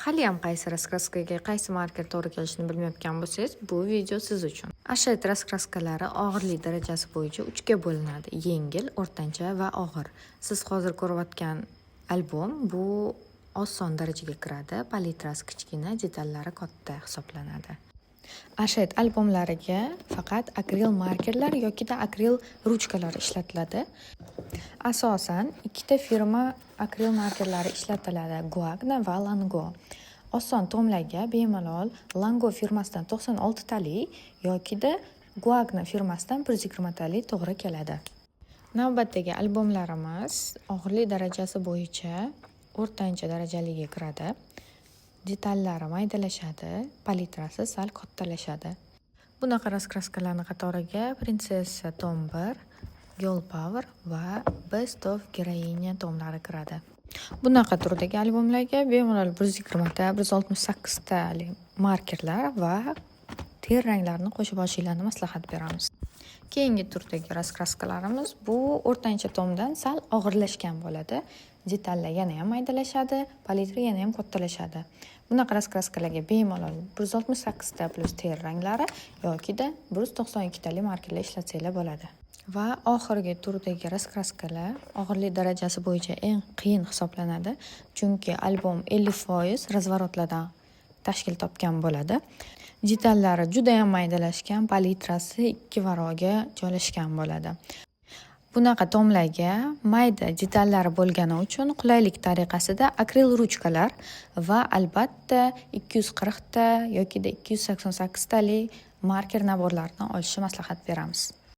Haliyam qaysi raskraskaga qaysi marker to'g'ri kelishini bilmayotgan bo'lsangiz, bu video siz uchun. Ashet raskraskalari og'irlik darajasi bo'yicha 3 ga bo'linadi: yengil, o'rtancha va og'ir. Siz hozir ko'rayotgan albom bu oson darajaga kiradi, palitrasi kichkina, detallari katta hisoblanadi. Ashet albomlariga faqat akril markerlar yoki akril ruchkalar ishlatiladi. Asosan ikkita firma akril markerlari ishlatiladi: Guagna va Lango. Oson tomlarga bemalol Lango firmasidan 96 talik yoki Guagna firmasidan 120 talik to'g'ri keladi. Navbatdagi albomlarimiz og'irlik darajasi bo'yicha o'rtancha darajaliga kiradi. Detallari maydalashadi, palitrasi sal kattalashadi. Bunaqa raskraskalarning qatoriga Prinsessa tom 1, Girl Power va Best of Geroinya tomlari kiradi. Bunaqa turdagi albomlarga bemalol 120 ta, 168 talik markerlar va ter ranglarini qo'shib olishinglarni maslahat beramiz. Keyingi turdagi raskraskalarimiz bu o'rtancha tomdan sal og'irlashgan bo'ladi. Detallar yana ham maydalashadi, palitra yana ham kattalashadi. Bunaqa raskraskalarga bemalol 168 ta plus ter ranglari yoki 192 talik markerlar ishlatsanglar bo'ladi. Va oxirgi turdagi raskraskalar og'irlik darajasi bo'yicha eng qiyin hisoblanadi, chunki albom 50% razvorotlardan tashkil topgan bo'ladi. Detallari juda ham maydalashgan, palitrasi 2 baroga joylashgan bo'ladi. Bunaqa tomlarga mayda detallari bo'lgani uchun qulaylik tariqasida akril ruchkalar va albatta 240 ta yoki 288 talik marker naborlarini olishni maslahat beramiz.